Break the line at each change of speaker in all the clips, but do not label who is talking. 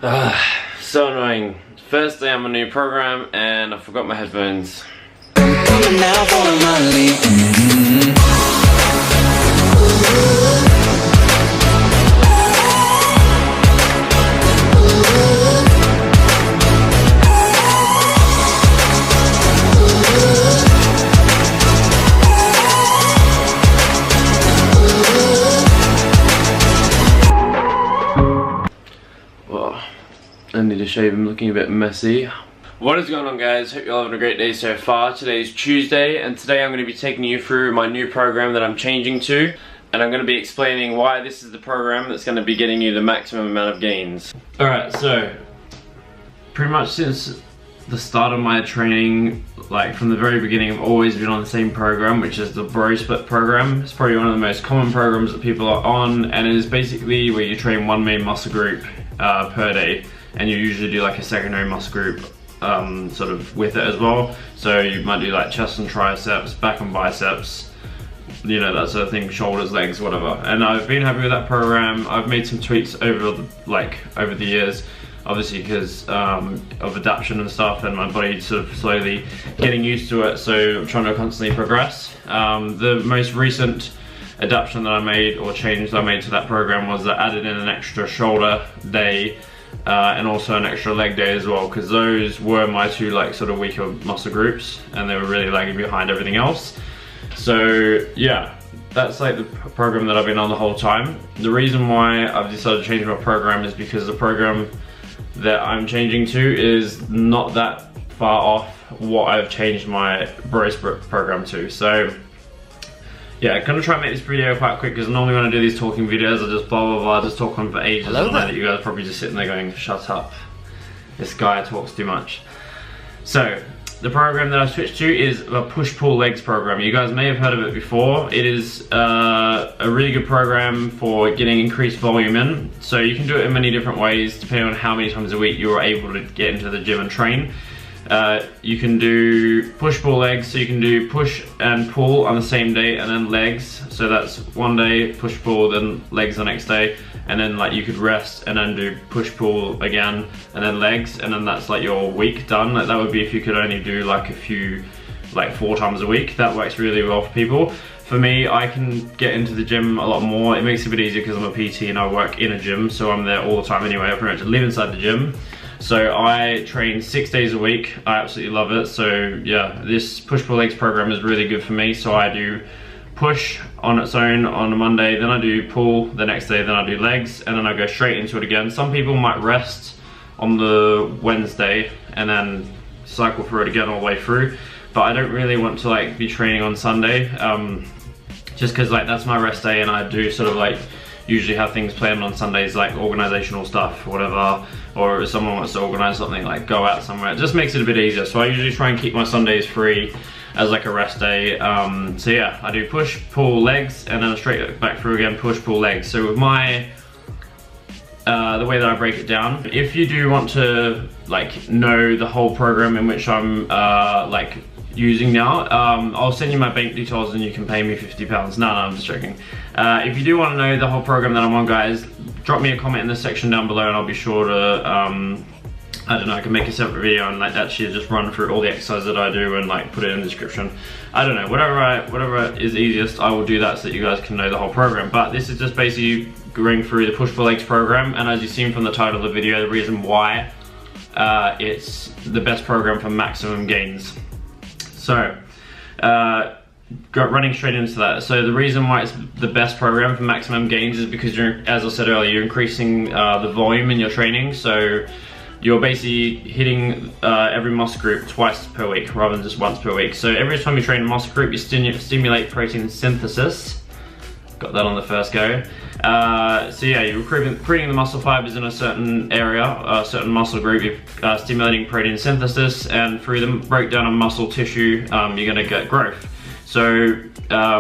So annoying. First day I'm on a new program and I forgot my headphones. I need to shave, I'm looking a bit messy. What is going on, guys? Hope you're having a great day so far. Today's Tuesday and today I'm going to be taking you through my new program that I'm changing to, and I'm going to be explaining why this is the program that's going to be getting you the maximum amount of gains. Alright, so pretty much since the start of my training, like from the very beginning, I've always been on the same program, which is the Bro Split program. It's probably one of the most common programs that people are on, and it is basically where you train one main muscle group per day. And you usually do like a secondary muscle group sort of with it as well. So you might do like chest and triceps, back and biceps, you know, that sort of thing, shoulders, legs, whatever. And I've been happy with that program. I've made some tweaks over the years, obviously because of adaptation and stuff, and my body sort of slowly getting used to it. So I'm trying to constantly progress. The most recent adaptation that I made, or change that I made to that program, was that I added in an extra shoulder day and also an extra leg day as well, because those were my two like sort of weaker muscle groups and they were really lagging behind everything else. So yeah, that's like the program that I've been on the whole time. The reason why I've decided to change my program is because the program that I'm changing to is not that far off what I've changed my Bro Split program to. So yeah, I'm gonna try and make this video quite quick because normally when I do these talking videos I just blah blah blah, just talk on for ages. I know that you guys are probably just sitting there going, shut up, this guy talks too much. So the program that I've switched to is a push-pull legs program. You guys may have heard of it before. It is a really good program for getting increased volume in. So you can do it in many different ways depending on how many times a week you're able to get into the gym and train. You can do push-pull legs, so you can do push and pull on the same day, and then legs. So that's one day push-pull, then legs the next day, and then like you could rest and then do push-pull again, and then legs, and then that's like your week done. Like that would be if you could only do like a few, like 4 times a week. That works really well for people. For me, I can get into the gym a lot more. It makes it a bit easier because I'm a PT and I work in a gym, so I'm there all the time anyway. I pretty much live inside the gym. So I train 6 days a week. I absolutely love it. So yeah, this push-pull legs program is really good for me. So I do push on its own on a Monday, then I do pull the next day, then I do legs, and then I go straight into it again. Some people might rest on the Wednesday and then cycle through it again all the way through. But I don't really want to like be training on Sunday, just because like that's my rest day, and I do sort of like usually have things planned on Sundays, like organizational stuff, whatever, or if someone wants to organize something, like go out somewhere, it just makes it a bit easier. So I usually try and keep my Sundays free as like a rest day. So yeah, I do push, pull, legs, and then straight back through again, push, pull, legs. So with my, the way that I break it down, if you do want to like know the whole program in which I'm like using now, I'll send you my bank details and you can pay me £50. No, I'm just joking. If you do want to know the whole program that I'm on, guys, drop me a comment in the section down below and I'll be sure to, I don't know, I can make a separate video and like actually just run through all the exercises that I do and like put it in the description. I don't know, whatever is easiest, I will do that so that you guys can know the whole program. But this is just basically going through the push-pull legs program, and as you've seen from the title of the video, the reason why it's the best program for maximum gains. So, running straight into that. So the reason why it's the best program for maximum gains is because you're, as I said earlier, you're increasing the volume in your training. So you're basically hitting every muscle group twice per week rather than just once per week. So every time you train a muscle group, you stimulate protein synthesis. Got that on the first go. So yeah, you're recruiting the muscle fibers in a certain area, a certain muscle group, you're stimulating protein synthesis, and through the breakdown of muscle tissue, you're gonna get growth. So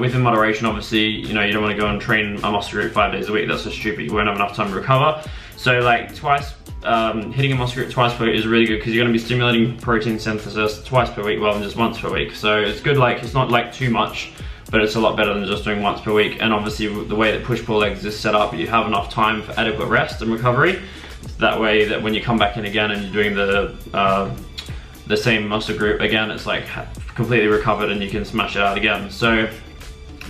within moderation, obviously, you know, you don't wanna go and train a muscle group 5 days a week, that's just stupid, you won't have enough time to recover. So like hitting a muscle group twice per week is really good because you're gonna be stimulating protein synthesis twice per week rather than just once per week. So it's good, like, it's not like too much, but it's a lot better than just doing once per week. And obviously the way that push-pull legs is set up, you have enough time for adequate rest and recovery. That way that when you come back in again and you're doing the same muscle group again, it's like completely recovered and you can smash it out again. So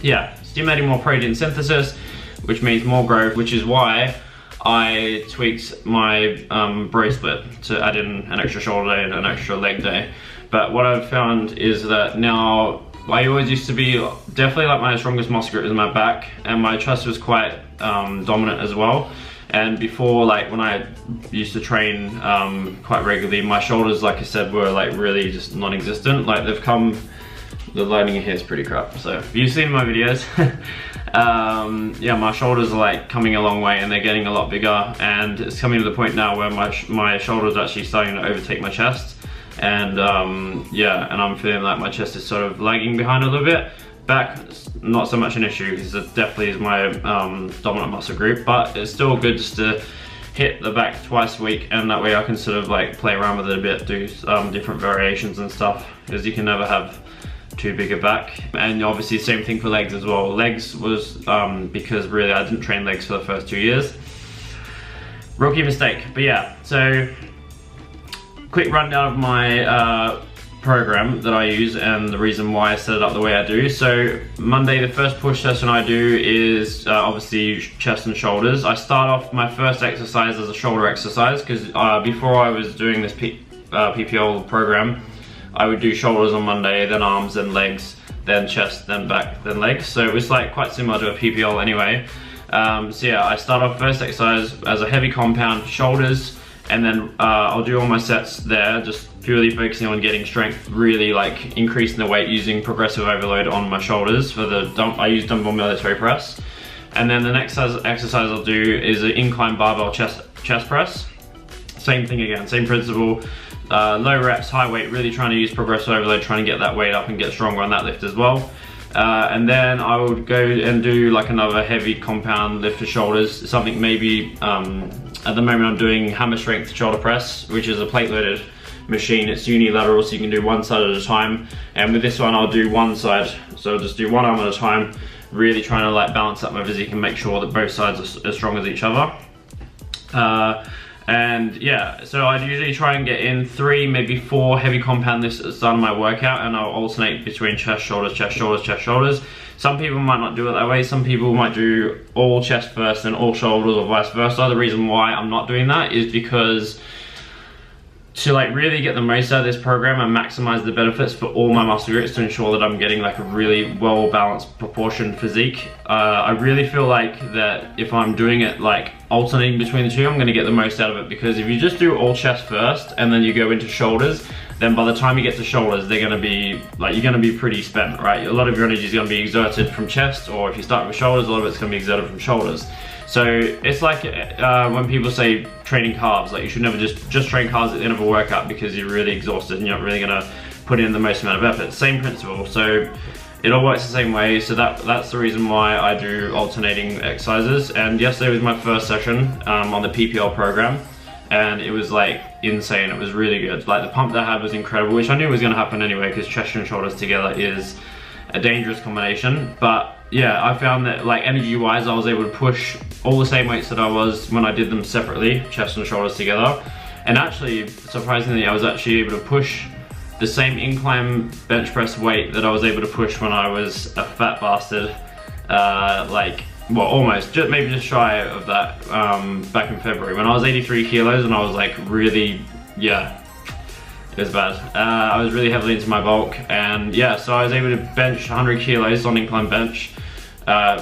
yeah, stimulating more protein synthesis, which means more growth, which is why I tweaked my bracelet to add in an extra shoulder day and an extra leg day. But what I've found is that now, I always used to be definitely like my strongest muscle group is my back, and my chest was quite dominant as well. And before, like when I used to train quite regularly, my shoulders, like I said, were like really just non-existent. Like the lighting in here is pretty crap. So if you've seen my videos, yeah, my shoulders are like coming a long way and they're getting a lot bigger. And it's coming to the point now where my shoulders are actually starting to overtake my chest. And yeah, and I'm feeling like my chest is sort of lagging behind a little bit. Back, not so much an issue because it definitely is my dominant muscle group, but it's still good just to hit the back twice a week, and that way I can sort of like play around with it a bit, do different variations and stuff, because you can never have too big a back. And obviously same thing for legs as well. Legs was because really I didn't train legs for the first 2 years. Rookie mistake. But yeah, so quick rundown of my program that I use and the reason why I set it up the way I do. So Monday, the first push session I do is obviously chest and shoulders. I start off my first exercise as a shoulder exercise because before I was doing this PPL program, I would do shoulders on Monday, then arms, then legs, then chest, then back, then legs. So it was like quite similar to a PPL anyway. So yeah, I start off first exercise as a heavy compound for shoulders, and then I'll do all my sets there, just purely focusing on getting strength, really like increasing the weight using progressive overload on my shoulders for the I use dumbbell military press. And then the next exercise I'll do is an incline barbell chest press. Same thing again, same principle. Low reps, high weight, really trying to use progressive overload, trying to get that weight up and get stronger on that lift as well. And then I would go and do like another heavy compound lift for shoulders, something maybe, at the moment I'm doing hammer strength shoulder press, which is a plate loaded machine. It's unilateral, so you can do one side at a time. And with this one, I'll do one side. So I'll just do one arm at a time, really trying to like balance up my physique and make sure that both sides are as strong as each other. And yeah, so I'd usually try and get in 3, maybe 4 heavy compound lifts at the start of my workout, and I'll alternate between chest, shoulders, chest, shoulders, chest, shoulders. Some people might not do it that way. Some people might do all chest first and all shoulders, or vice versa. The reason why I'm not doing that is because to like really get the most out of this program and maximize the benefits for all my muscle groups to ensure that I'm getting like a really well balanced proportioned physique. I really feel like that if I'm doing it like alternating between the two, I'm gonna get the most out of it, because if you just do all chest first and then you go into shoulders, then by the time you get to shoulders, they're gonna be like, you're gonna be pretty spent, right? A lot of your energy is gonna be exerted from chest, or if you start with shoulders, a lot of it's gonna be exerted from shoulders. So it's like when people say training carbs, like you should never just train carbs at the end of a workout because you're really exhausted and you're not really gonna put in the most amount of effort. Same principle. So it all works the same way. So that's the reason why I do alternating exercises. And yesterday was my first session on the PPL program, and it was like insane. It was really good. Like the pump that I had was incredible, which I knew was gonna happen anyway because chest and shoulders together is a dangerous combination. But yeah, I found that like energy wise, I was able to push all the same weights that I was when I did them separately, chest and shoulders together. And actually, surprisingly, I was actually able to push the same incline bench press weight that I was able to push when I was a fat bastard, like, well, almost, maybe just shy of that back in February when I was 83 kilos and I was like really, yeah, it was bad. I was really heavily into my bulk, and yeah, so I was able to bench 100 kilos on incline bench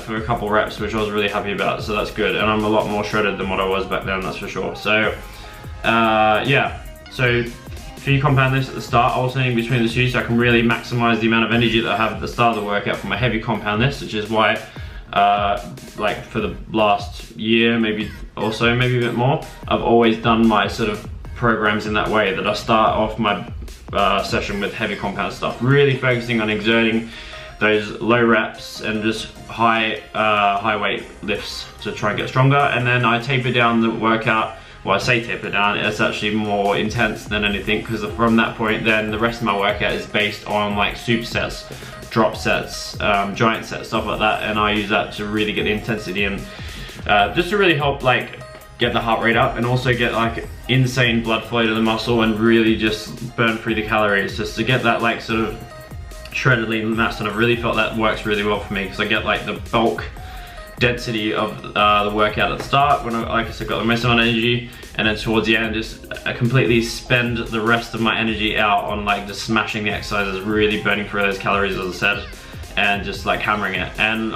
for a couple reps, which I was really happy about, so that's good. And I'm a lot more shredded than what I was back then, that's for sure. So yeah, so few compound lifts at the start, alternating between the two, so I can really maximize the amount of energy that I have at the start of the workout for my heavy compound lifts, which is why like for the last year, maybe also, maybe a bit more, I've always done my sort of programs in that way, that I start off my session with heavy compound stuff, really focusing on exerting those low reps and just high weight lifts to try and get stronger. And then I taper down the workout. Well, I say taper down, it's actually more intense than anything, because from that point then the rest of my workout is based on like supersets, drop sets, giant sets, stuff like that, and I use that to really get the intensity in, just to really help like get the heart rate up and also get like insane blood flow to the muscle and really just burn through the calories, just to get that like sort of shredded lean mass. And I've really felt that works really well for me because I get like the bulk density of the workout at the start when I, like I said, got the most amount of energy, and then towards the end just completely spend the rest of my energy out on like just smashing the exercises, really burning through those calories as I said, and just like hammering it. And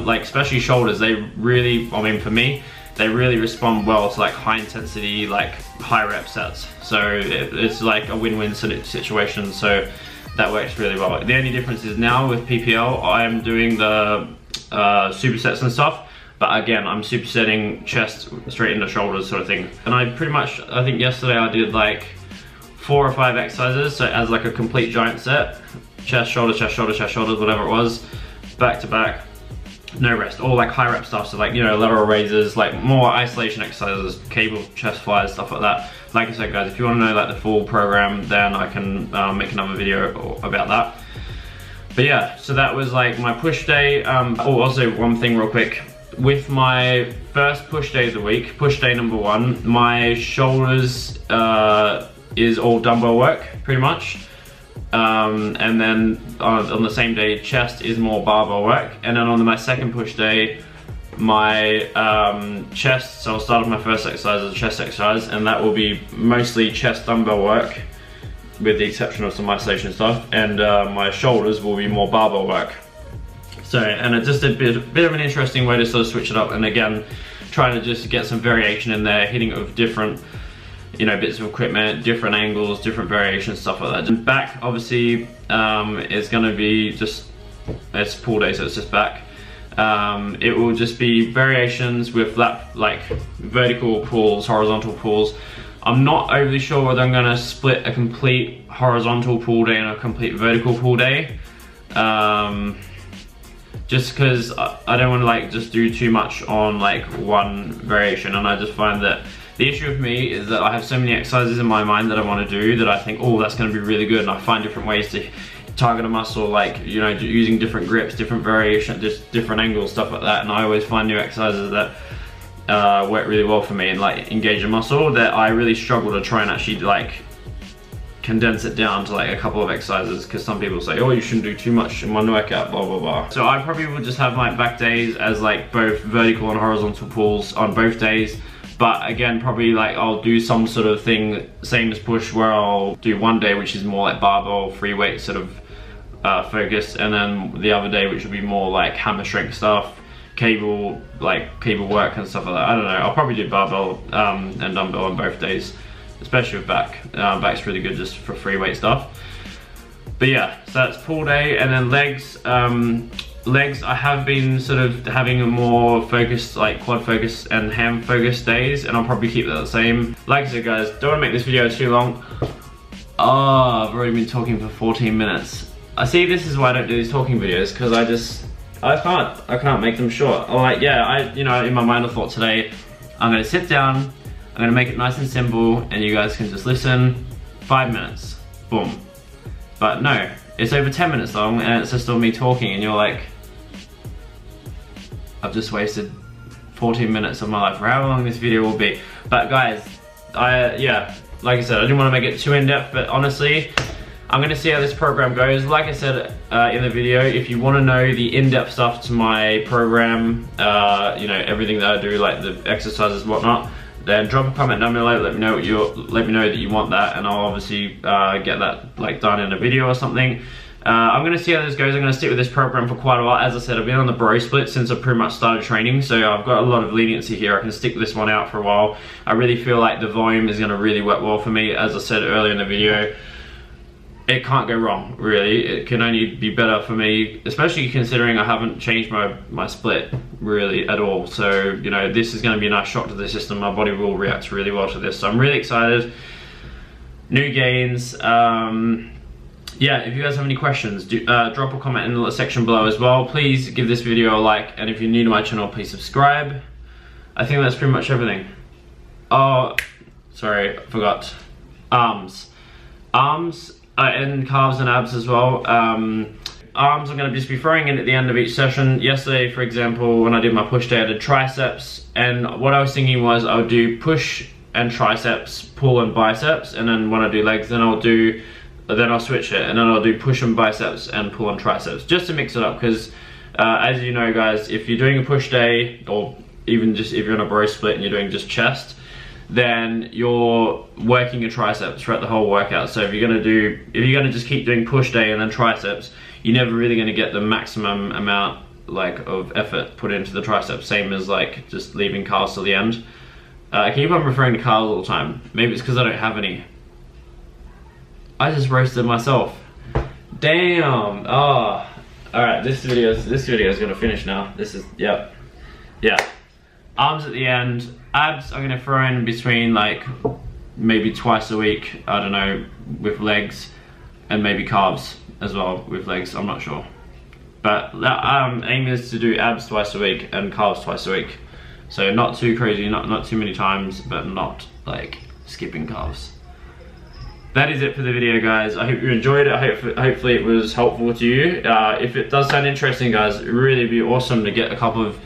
like especially shoulders, they really, I mean for me, they really respond well to like high intensity, like high rep sets. So it's like a win-win situation, so that works really well. The only difference is now with PPL, I am doing the supersets and stuff, but again, I'm supersetting chest straight into shoulders sort of thing. And I pretty much, I think yesterday I did like 4 or 5 exercises, so as like a complete giant set, chest, shoulders, chest, shoulders, chest, shoulders, whatever it was, back to back. No rest, all like high rep stuff, so like, you know, lateral raises, like more isolation exercises, cable chest flies, stuff like that. Like I said guys, if you want to know like the full program, then I can make another video about that. But yeah, so that was like my push day. Oh, also one thing real quick, with my first push day of the week, push day number 1, my shoulders is all dumbbell work pretty much. And then on the same day, chest is more barbell work. And then on my second push day, my chest, so I'll start with my first exercise as a chest exercise, and that will be mostly chest dumbbell work with the exception of some isolation stuff, and my shoulders will be more barbell work. So, and it's just a bit of an interesting way to sort of switch it up, and again, trying to just get some variation in there, hitting it with different, you know, bits of equipment, different angles, different variations, stuff like that. And back, obviously, is gonna be just, it's pull day, so it's just back. It will just be variations with like vertical pulls, horizontal pulls. I'm not overly sure whether I'm gonna split a complete horizontal pull day and a complete vertical pull day. Just because I don't want to like just do too much on like one variation, and I just find that the issue with me is that I have so many exercises in my mind that I want to do that I think, oh, that's going to be really good, and I find different ways to target a muscle, like, you know, using different grips, different variation, just different angles, stuff like that. And I always find new exercises that work really well for me and like engage a muscle that I really struggle to try and actually like condense it down to like a couple of exercises, because some people say, oh, you shouldn't do too much in one workout, blah blah blah. So I probably would just have my back days as like both vertical and horizontal pulls on both days. But again, probably like I'll do some sort of thing, same as push, where I'll do one day which is more like barbell, free weight sort of focus, and then the other day which will be more like hammer strength stuff, cable, like cable work and stuff like that. I don't know, I'll probably do barbell and dumbbell on both days, especially with back. Back's really good just for free weight stuff. But yeah, so that's pull day. And then legs. Legs, I have been sort of having a more focused, like quad focus and ham focused days, and I'll probably keep that the same. Like I said guys, don't want to make this video too long. Oh, I've already been talking for 14 minutes. I see, this is why I don't do these talking videos, because I can't make them short. Or like, yeah, you know, in my mind I thought today, I'm gonna sit down, I'm gonna make it nice and simple, and you guys can just listen, 5 minutes, boom. But no, it's over 10 minutes long, and it's just all me talking, and you're like, I've just wasted 14 minutes of my life, or however long this video will be. But guys, yeah, like I said, I didn't want to make it too in-depth, but honestly, I'm gonna see how this program goes. Like I said in the video, if you want to know the in-depth stuff to my program, you know, everything that I do, like the exercises, whatnot, then drop a comment down below. Let me know that you want that, and I'll obviously get that like done in a video or something. I'm gonna see how this goes. I'm gonna stick with this program for quite a while. As I said, I've been on the bro split since I pretty much started training, so I've got a lot of leniency here. I can stick this one out for a while. I really feel like the volume is gonna really work well for me. As I said earlier in the video, it can't go wrong, really. It can only be better for me, especially considering I haven't changed my split really at all. So, you know, this is gonna be a nice shock to the system. My body will react really well to this. So I'm really excited. New gains. Yeah, if you guys have any questions, drop a comment in the section below as well. Please give this video a like, and if you're new to my channel, please subscribe. I think that's pretty much everything. Oh, sorry, I forgot. Arms, and calves and abs as well. I'm arms I'm going to just be throwing in at the end of each session. Yesterday, for example, when I did my push day, I did triceps, and what I was thinking was I would do push and triceps, pull and biceps, and then when I do legs, then I'll switch it, and then I'll do push and biceps and pull and triceps, just to mix it up, because as you know guys, if you're doing a push day, or even just if you're in a bro split and you're doing just chest, then you're working your triceps throughout the whole workout. So if you're gonna just keep doing push day and then triceps, you're never really gonna get the maximum amount of effort put into the triceps, same as just leaving calves till the end. I keep on referring to calves all the time. Maybe it's because I don't have any. I just roasted myself. Damn. Oh. Alright, this video is gonna finish now. This is, yep. Yeah. Arms at the end. Abs I'm gonna throw in between maybe twice a week, I don't know, with legs, and maybe calves as well with legs, I'm not sure. But aim is to do abs twice a week and calves twice a week. So not too crazy, not too many times, but not skipping calves. That is it for the video, guys. I hope you enjoyed it. Hopefully it was helpful to you. If it does sound interesting, guys, it'd really be awesome to get a couple of,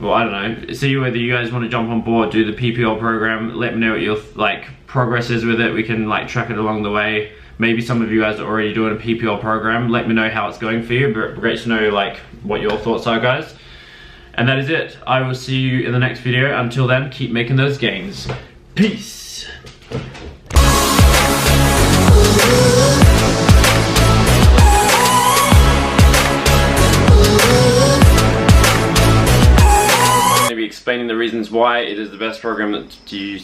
well, I don't know, see whether you guys want to jump on board, do the PPL program. Let me know what your progress is with it. We can track it along the way. Maybe some of you guys are already doing a PPL program. Let me know how it's going for you. But great to know what your thoughts are, guys. And that is it. I will see you in the next video. Until then, keep making those gains. Peace. Maybe explaining the reasons why it is the best program that you